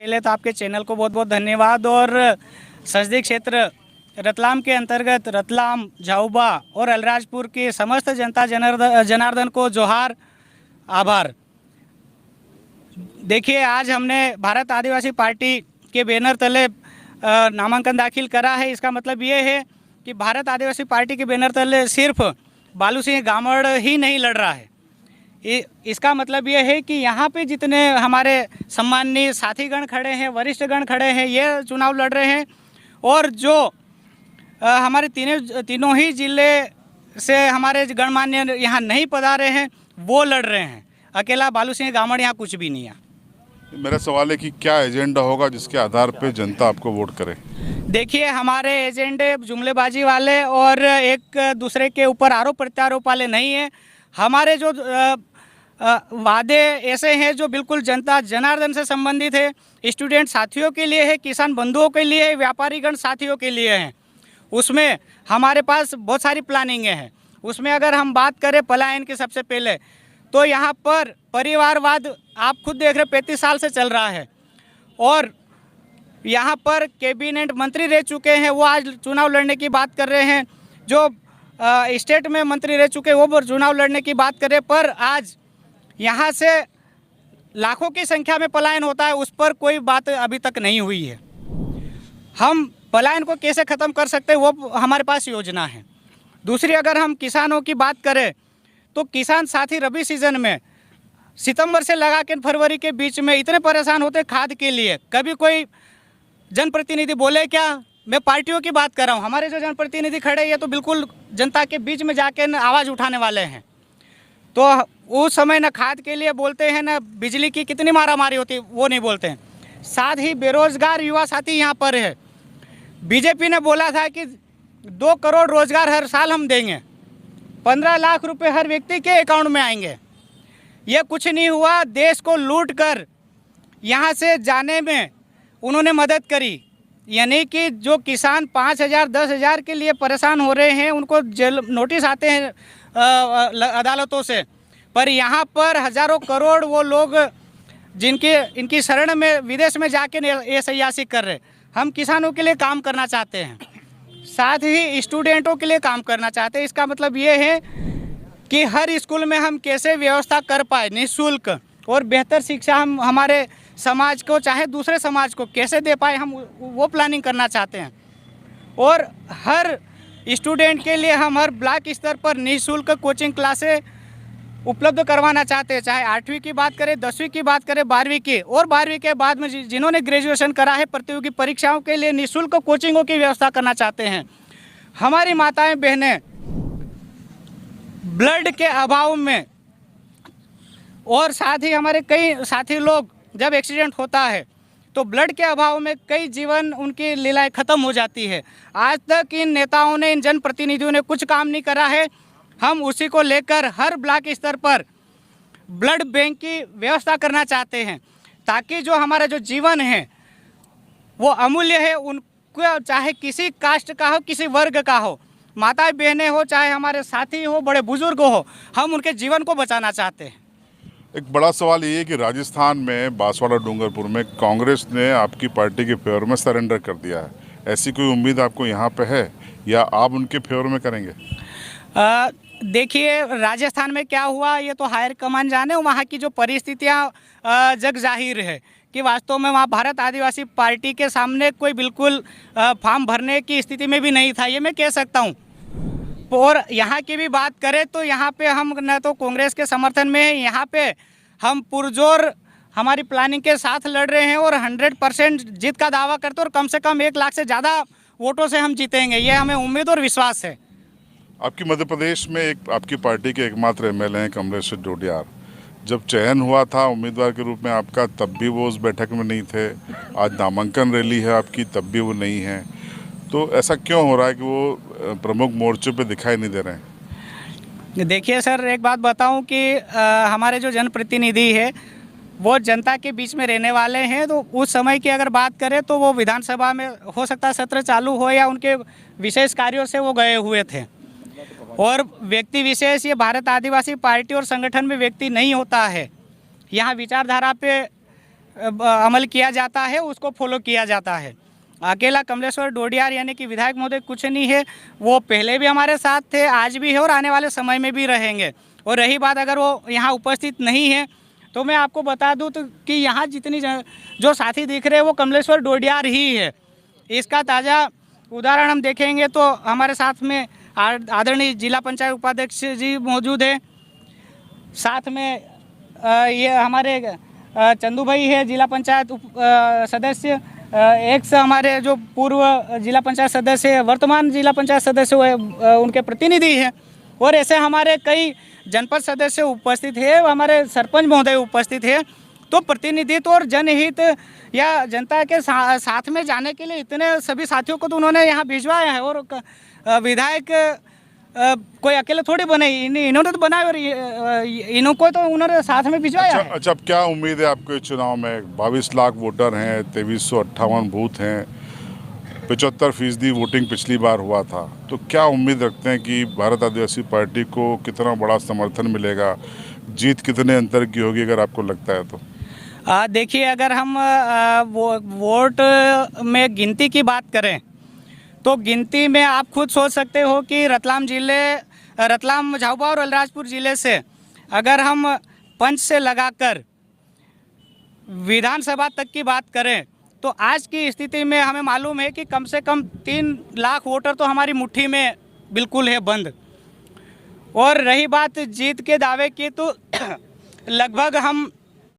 पहले तो आपके चैनल को बहुत बहुत धन्यवाद। और संसदीय क्षेत्र रतलाम के अंतर्गत रतलाम, झाउबा और अलीराजपुर की समस्त जनता जनार्दन को जोहार, आभार। देखिए, आज हमने भारत आदिवासी पार्टी के बैनर तले नामांकन दाखिल करा है। इसका मतलब ये है कि भारत आदिवासी पार्टी के बैनर तले सिर्फ बालू सिंह गामड़ ही नहीं लड़ रहा है। इसका मतलब ये है कि यहाँ पे जितने हमारे सम्माननीय साथीगण खड़े हैं, वरिष्ठगण खड़े हैं, ये चुनाव लड़ रहे हैं। और जो हमारे तीनों ही जिले से हमारे गणमान्य यहाँ नहीं पधारे हैं, वो लड़ रहे हैं। अकेला बालू सिंह गामड़ यहाँ कुछ भी नहीं है। मेरा सवाल है कि क्या एजेंडा होगा जिसके आधार पे जनता आपको वोट करे? देखिए, हमारे एजेंडे जुमलेबाजी वाले और एक दूसरे के ऊपर आरोप प्रत्यारोप वाले नहीं है। हमारे जो वादे ऐसे हैं जो बिल्कुल जनता जनार्दन से संबंधित है, स्टूडेंट साथियों के लिए है, किसान बंधुओं के लिए है, व्यापारीगण साथियों के लिए हैं। उसमें हमारे पास बहुत सारी प्लानिंगें हैं। उसमें अगर हम बात करें पलायन की, सबसे पहले तो यहाँ पर परिवारवाद आप खुद देख रहे 35 साल से चल रहा है। और यहाँ पर कैबिनेट मंत्री रह चुके हैं, वो आज चुनाव लड़ने की बात कर रहे हैं। जो स्टेट में मंत्री रह चुके हैं वो चुनाव लड़ने की बात कर रहे हैं। पर आज यहाँ से लाखों की संख्या में पलायन होता है, उस पर कोई बात अभी तक नहीं हुई है। हम पलायन को कैसे ख़त्म कर सकते हैं, वो हमारे पास योजना है। दूसरी, अगर हम किसानों की बात करें तो किसान साथी रबी सीज़न में सितंबर से लगा के फरवरी के बीच में इतने परेशान होते खाद के लिए। कभी कोई जनप्रतिनिधि बोले क्या? मैं पार्टियों की बात कर रहा हूँ। हमारे जो जनप्रतिनिधि खड़े ये तो बिल्कुल जनता के बीच में जाके आवाज़ उठाने वाले हैं। तो उस समय न खाद के लिए बोलते हैं, न बिजली की कितनी मारामारी होती है वो नहीं बोलते हैं। साथ ही बेरोजगार युवा साथी यहाँ पर है। बीजेपी ने बोला था कि 2 करोड़ रोजगार हर साल हम देंगे, 15 लाख रुपए हर व्यक्ति के अकाउंट में आएंगे। ये कुछ नहीं हुआ। देश को लूट कर यहाँ से जाने में उन्होंने मदद करी। यानी कि जो किसान 5,000 10,000 के लिए परेशान हो रहे हैं, उनको जेल नोटिस आते हैं अदालतों से। पर यहाँ पर हज़ारों करोड़ वो लोग जिनके इनकी शरण में विदेश में जाके ये सयासी कर रहे। हम किसानों के लिए काम करना चाहते हैं, साथ ही स्टूडेंटों के लिए काम करना चाहते हैं। इसका मतलब ये है कि हर स्कूल में हम कैसे व्यवस्था कर पाए निःशुल्क और बेहतर शिक्षा हम हमारे समाज को चाहे दूसरे समाज को कैसे दे पाए, हम वो प्लानिंग करना चाहते हैं। और हर स्टूडेंट के लिए हम हर ब्लॉक स्तर पर निःशुल्क कोचिंग क्लासें उपलब्ध करवाना चाहते हैं। चाहे 8वीं की बात करें, 10वीं की बात करें, 12वीं की, और 12वीं के बाद में जिन्होंने ग्रेजुएशन करा है प्रतियोगी परीक्षाओं के लिए निःशुल्क कोचिंगों की व्यवस्था करना चाहते हैं। हमारी माताएं बहनें ब्लड के अभाव में, और साथ ही हमारे कई साथी लोग जब एक्सीडेंट होता है तो ब्लड के अभाव में कई जीवन उनकी लीलाएं ख़त्म हो जाती है। आज तक इन नेताओं ने, इन जनप्रतिनिधियों ने कुछ काम नहीं करा है। हम उसी को लेकर हर ब्लॉक स्तर पर ब्लड बैंक की व्यवस्था करना चाहते हैं, ताकि जो हमारा जो जीवन है वो अमूल्य है, उनको चाहे किसी कास्ट का हो, किसी वर्ग का हो, माताएं बहनें हो, चाहे हमारे साथी हो, बड़े बुजुर्ग हो, हम उनके जीवन को बचाना चाहते हैं। एक बड़ा सवाल ये है कि राजस्थान में बांसवाड़ा डूंगरपुर में कांग्रेस ने आपकी पार्टी के फेवर में सरेंडर कर दिया है। ऐसी कोई उम्मीद आपको यहाँ पे है या आप उनके फेवर में करेंगे? देखिए, राजस्थान में क्या हुआ ये तो हायर कमान जाने। वहाँ की जो परिस्थितियाँ जग जाहिर है कि वास्तव में वहाँ भारत आदिवासी पार्टी के सामने कोई बिल्कुल फॉर्म भरने की स्थिति में भी नहीं था, ये मैं कह सकता हूँ। और यहाँ की भी बात करें तो यहाँ पे हम न तो कांग्रेस के समर्थन में है, यहाँ पे हम पुरजोर हमारी प्लानिंग के साथ लड़ रहे हैं और 100% जीत का दावा करते हैं और कम से कम 1 लाख से ज़्यादा वोटों से हम जीतेंगे, ये हमें उम्मीद और विश्वास है। आपकी मध्य प्रदेश में एक आपकी पार्टी के एकमात्र एमएलए हैं कमलेश्वर डोडियार। जब चयन हुआ था उम्मीदवार के रूप में आपका, तब भी वो उस बैठक में नहीं थे। आज नामांकन रैली है आपकी, तब भी वो नहीं है। तो ऐसा क्यों हो रहा है कि वो प्रमुख मोर्चों पे दिखाई नहीं दे रहे हैं? देखिए सर, एक बात बताऊं कि हमारे जो जनप्रतिनिधि है वो जनता के बीच में रहने वाले हैं। तो उस समय की अगर बात करें तो वो विधानसभा में हो सकता है सत्र चालू हो या उनके विशेष कार्यों से वो गए हुए थे। और व्यक्ति विशेष, ये भारत आदिवासी पार्टी और संगठन में व्यक्ति नहीं होता है। यहाँ विचारधारा पे अमल किया जाता है उसको फॉलो किया जाता है। अकेला कमलेश्वर डोडियार यानी कि विधायक महोदय कुछ नहीं है, वो पहले भी हमारे साथ थे, आज भी है और आने वाले समय में भी रहेंगे। और रही बात अगर वो यहाँ उपस्थित नहीं है तो मैं आपको बता दूं तो कि यहाँ जितनी जो साथी दिख रहे हैं वो कमलेश्वर डोडियार ही है। इसका ताज़ा उदाहरण हम देखेंगे तो हमारे साथ में आदरणीय जिला पंचायत उपाध्यक्ष जी मौजूद है, साथ में ये हमारे चंदू भाई है जिला पंचायत सदस्य, एक्स हमारे जो पूर्व जिला पंचायत सदस्य है, वर्तमान जिला पंचायत सदस्य उनके प्रतिनिधि हैं, और ऐसे हमारे कई जनपद सदस्य उपस्थित है, हमारे सरपंच महोदय उपस्थित है। तो प्रतिनिधित्व और जनहित या जनता के साथ में जाने के लिए इतने सभी साथियों को तो उन्होंने यहाँ भिजवाया है। और विधायक कोई अकेले थोड़ी बने, इन्होंने तो बनाया और इनको तो उन्होंने साथ में भिजवाया है। अच्छा, अब क्या उम्मीद है आपके चुनाव में? 22 लाख वोटर हैं, 2358 बूथ हैं, 75% वोटिंग पिछली बार हुआ था, तो क्या उम्मीद रखते हैं कि भारत आदिवासी पार्टी को कितना बड़ा समर्थन मिलेगा? जीत कितने अंतर की होगी अगर आपको लगता है तो? देखिए, अगर हम वोट में गिनती की बात करें तो गिनती में आप खुद सोच सकते हो कि रतलाम, झाबुआ और अलीराजपुर ज़िले से अगर हम पंच से लगाकर विधानसभा तक की बात करें तो आज की स्थिति में हमें मालूम है कि कम से कम 3 लाख वोटर तो हमारी मुट्ठी में बिल्कुल है बंद। और रही बात जीत के दावे की तो लगभग हम